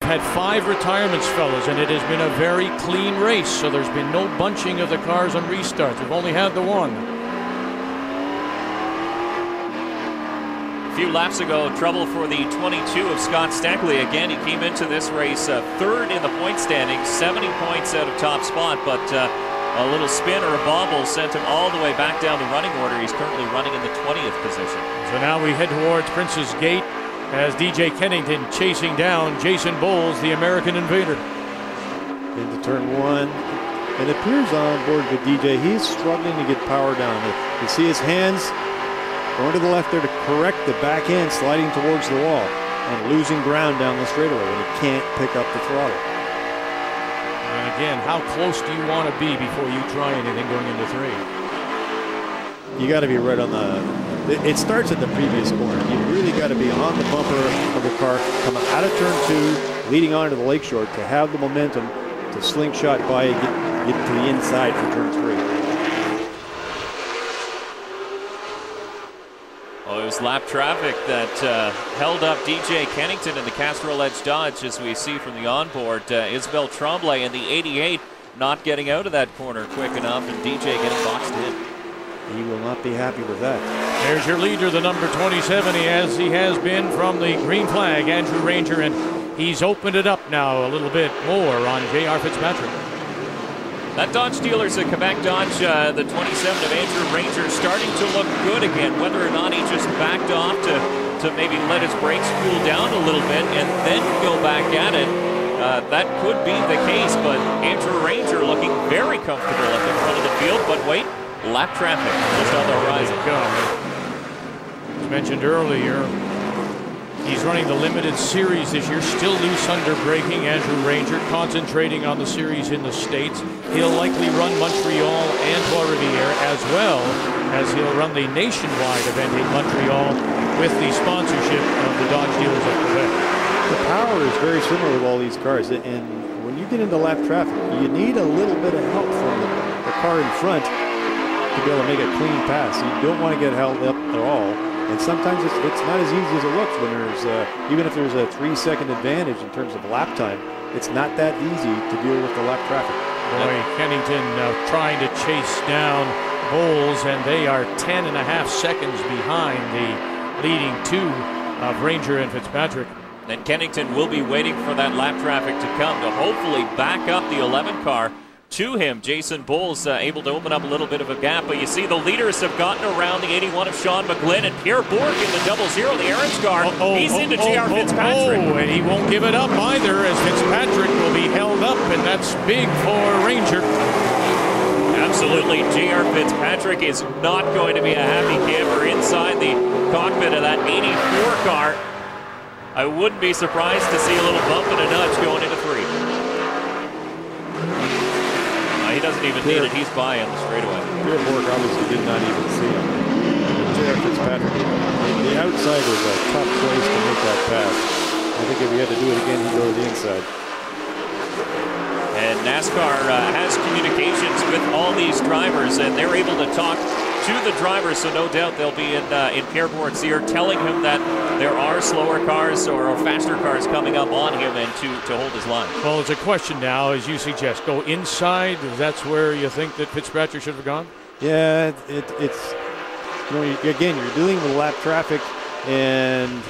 had 5 retirements, fellas, and it has been a very clean race, so there's been no bunching of the cars on restarts. We've only had the one. A few laps ago, trouble for the 22 of Scott Steckley. Again, he came into this race third in the point standings, 70 points out of top spot, but a little spin or a bobble sent him all the way back down the running order. He's currently running in the 20th position. So now we head towards Prince's Gate as DJ Kennington chasing down Jason Bowles, the American Invader. Into turn 1. It appears on board with DJ. He's struggling to get power down. You see his hands going to the left there to correct the back end, sliding towards the wall and losing ground down the straightaway when he can't pick up the throttle. And again, how close do you want to be before you try anything going into 3? You got to be right on the... It starts at the previous corner. You really got to be on the bumper of the car, coming out of turn 2, leading onto the lakeshore to have the momentum to slingshot by and get to the inside for turn 3. Well, it was lap traffic that held up DJ Kennington in the Castrol Edge Dodge, as we see from the onboard. Isabelle Tremblay in the 88 not getting out of that corner quick enough, and DJ getting boxed in. He will not be happy with that. There's your leader, the number 27, as he has been from the green flag, Andrew Ranger, and he's opened it up now a little bit more on J.R. Fitzpatrick. That Dodge dealer's a Quebec Dodge, the 27 of Andrew Ranger, starting to look good again. Whether or not he just backed off to maybe let his brakes cool down a little bit and then go back at it, that could be the case. But Andrew Ranger looking very comfortable at the front of the field. But wait, lap traffic just on the horizon. As mentioned earlier, he's running the limited series this year, still loose under braking. Andrew Ranger concentrating on the series in the States. He'll likely run Montreal and Trois-Rivières, as well as he'll run the nationwide event in Montreal with the sponsorship of the Dodge dealers of Quebec. The power is very similar with all these cars, and when you get into lap traffic, you need a little bit of help from the car in front to be able to make a clean pass. You don't want to get held up at all. And sometimes it's not as easy as it looks when there's, even if there's a 3-second advantage in terms of lap time, it's not that easy to deal with the lap traffic. Boy, Kennington trying to chase down Bowles, and they are 10.5 seconds behind the leading 2 of Ranger and Fitzpatrick. And Kennington will be waiting for that lap traffic to come to hopefully back up the 11 car to him. Jason Bowles able to open up a little bit of a gap, but you see the leaders have gotten around the 81 of Sean McGlynn, and Pierre Bourque in the 00, the Aaron's car. He's into J.R. Fitzpatrick. And he won't give it up either, as Fitzpatrick will be held up, and that's big for Ranger. Absolutely, J.R. Fitzpatrick is not going to be a happy camper inside the cockpit of that 84 car. I wouldn't be surprised to see a little bump and a nudge going into 3. He doesn't even need it. He's by on the straightaway. Pierre Bourque obviously did not even see him. J.R. Fitzpatrick, the outside was a tough place to make that pass. I think if he had to do it again, he'd go to the inside. And NASCAR has communications with all these drivers, and they're able to talk to the drivers, so no doubt they'll be in Pierre Bourque's ear, telling him that there are slower cars or faster cars coming up on him, and to hold his line. Well, it's a question now, as you suggest. Go inside. That's where you think that Fitzpatrick should have gone? Yeah, it's, you know, again, you're dealing with lap traffic, and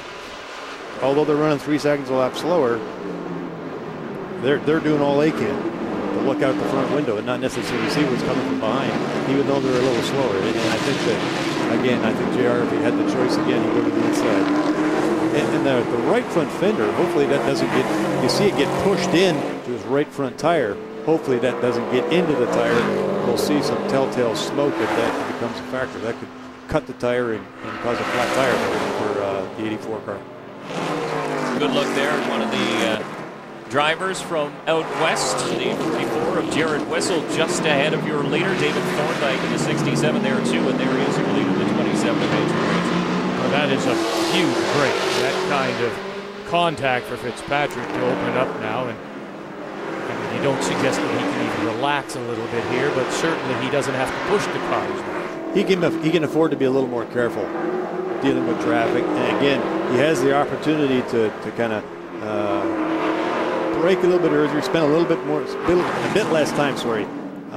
although they're running 3 seconds a lap slower, they're doing all they can to look out the front window and not necessarily see what's coming from behind, even though they're a little slower. And I think that, again, I think JR, if he had the choice again, he'd go to the inside. And the right front fender, hopefully that doesn't get, you see it get pushed in to his right front tire. Hopefully that doesn't get into the tire. We'll see some telltale smoke if that becomes a factor. That could cut the tire and cause a flat tire for the 84 car. Good look there. One of the drivers from out west, the 44 of Jared Whistle, just ahead of your leader, David Thorndike in the 67 there too, and there he is, your leader, the 27 of Andrew Ranger. Well, that is a huge break. That kind of contact for Fitzpatrick to open it up now, and I mean, you don't suggest that he can even relax a little bit here, but certainly he doesn't have to push the cars. He can afford to be a little more careful dealing with traffic, and again, he has the opportunity to kind of brake a little bit earlier, spent a bit less time,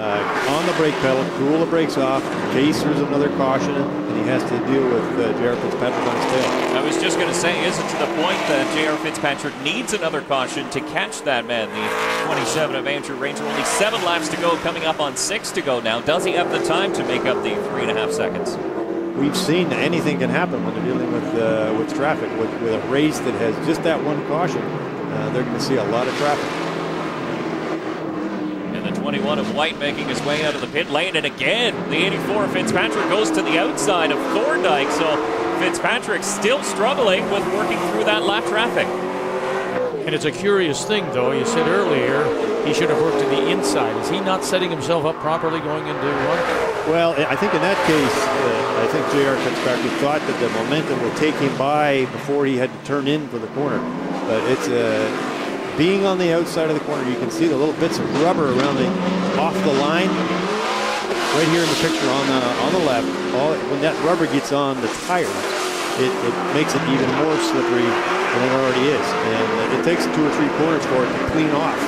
on the brake pedal, cool the brakes off, in case there's another caution, and he has to deal with J.R. Fitzpatrick on his tail. I was just going to say, is it to the point that J.R. Fitzpatrick needs another caution to catch that man, the 27 of Andrew Ranger? Only 7 laps to go, coming up on 6 to go now. Does he have the time to make up the 3.5 seconds? We've seen anything can happen when they're dealing with traffic. With a race that has just that one caution, they're going to see a lot of traffic. 21 of White making his way out of the pit lane, and again the 84 Fitzpatrick goes to the outside of Thorndike, so Fitzpatrick still struggling with working through that lap traffic. And it's a curious thing, though. You said earlier he should have worked to the inside. Is he not setting himself up properly going into one? Well, I think in that case, I think J.R. Fitzpatrick thought that the momentum would take him by before he had to turn in for the corner, but it's being on the outside of the corner, you can see the little bits of rubber around off the line. Right here in the picture on the left, when that rubber gets on the tires, it makes it even more slippery than it already is. And it takes 2 or 3 corners for it to clean off.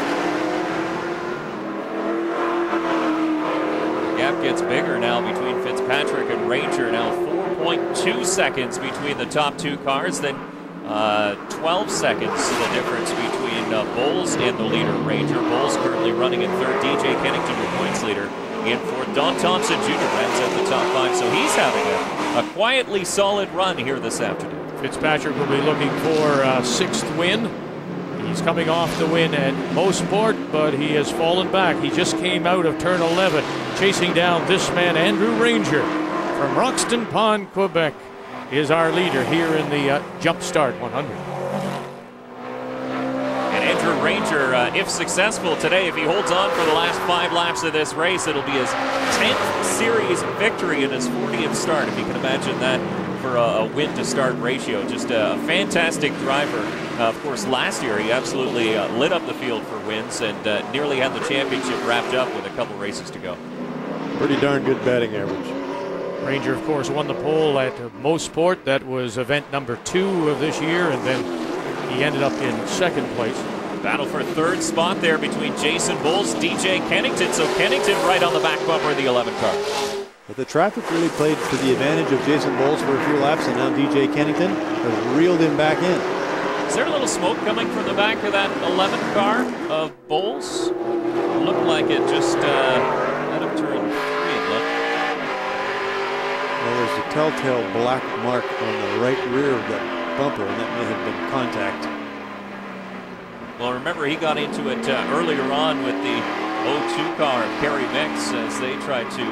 The gap gets bigger now between Fitzpatrick and Ranger. Now 4.2 seconds between the top 2 cars. Then 12 seconds the difference between Bowles and the leader, Ranger. Bowles currently running in 3rd. DJ Kennington, your points leader, in 4th. Don Thompson Jr. rounds out the top 5, so he's having a quietly solid run here this afternoon. Fitzpatrick will be looking for a 6th win. He's coming off the win at Mosport, but he has fallen back. He just came out of turn 11, chasing down this man, Andrew Ranger, from Roxton Pond, Quebec, is our leader here in the Jumpstart 100. And Andrew Ranger, if successful today, if he holds on for the last 5 laps of this race, it'll be his 10th series victory in his 40th start, if you can imagine that for a win-to-start ratio. Just a fantastic driver. Of course, last year he absolutely lit up the field for wins and nearly had the championship wrapped up with a couple races to go. Pretty darn good batting average. Ranger, of course, won the pole at Mosport. That was event number 2 of this year, and then he ended up in 2nd place. Battle for 3rd spot there between Jason Bowles, DJ Kennington. So Kennington right on the back bumper of the 11 car. But the traffic really played to the advantage of Jason Bowles for a few laps, and now DJ Kennington has reeled him back in. Is there a little smoke coming from the back of that 11 car of Bowles? Looked like it just out of turn 3, it looked. Well, there's a telltale black mark on the right rear of that bumper, and that may have been contact. Well, remember, he got into it earlier on with the 02 car of Kerry Mix as they tried to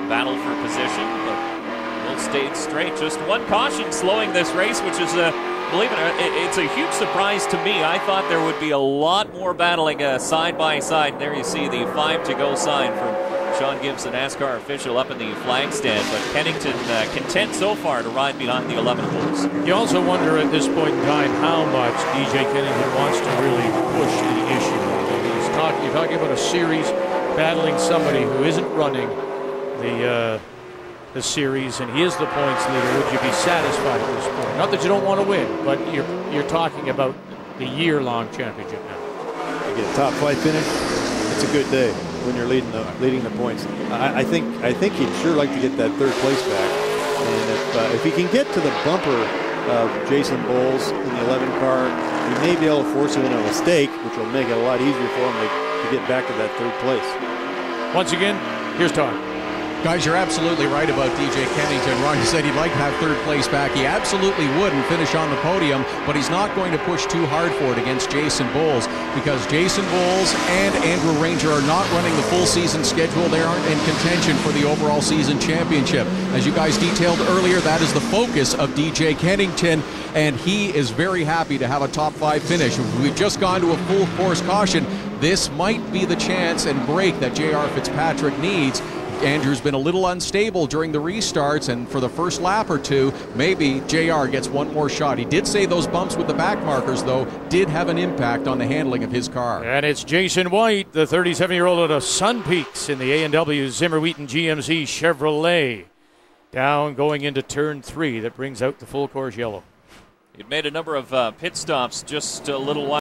battle for position, but both stayed straight. Just one caution slowing this race, which is, believe it or not, it's a huge surprise to me. I thought there would be a lot more battling side by side. There you see the 5 to go sign from Sean Gibbs, the NASCAR official, up in the flag stand, but Kennington content so far to ride behind the 11 holes. You also wonder at this point in time how much DJ Kennington wants to really push the issue. You're talking about a series battling somebody who isn't running the series, and he is the points leader. Would you be satisfied at this point? Not that you don't want to win, but you're talking about the year-long championship now. You get a top 5 finish, it's a good day when you're leading the points. I think he'd sure like to get that 3rd place back, and if he can get to the bumper of Jason Bowles in the 11 car, he may be able to force him into a mistake, which will make it a lot easier for him to get back to that 3rd place. Once again, here's Todd. Guys, you're absolutely right about DJ Kennington. Ron said he'd like to have 3rd place back. He absolutely would and finish on the podium, but he's not going to push too hard for it against Jason Bowles, because Jason Bowles and Andrew Ranger are not running the full season schedule. They aren't in contention for the overall season championship. As you guys detailed earlier, that is the focus of DJ Kennington, and he is very happy to have a top 5 finish. We've just gone to a full course caution. This might be the chance and break that J.R. Fitzpatrick needs. Andrew's been a little unstable during the restarts, and for the first lap or 2, maybe JR gets one more shot. He did say those bumps with the back markers, though, did have an impact on the handling of his car. And it's Jason White, the 37-year-old out of Sun Peaks in the A&W Zimmer Wheaton GMC Chevrolet. Down going into turn 3, that brings out the full course yellow. He'd made a number of pit stops just a little while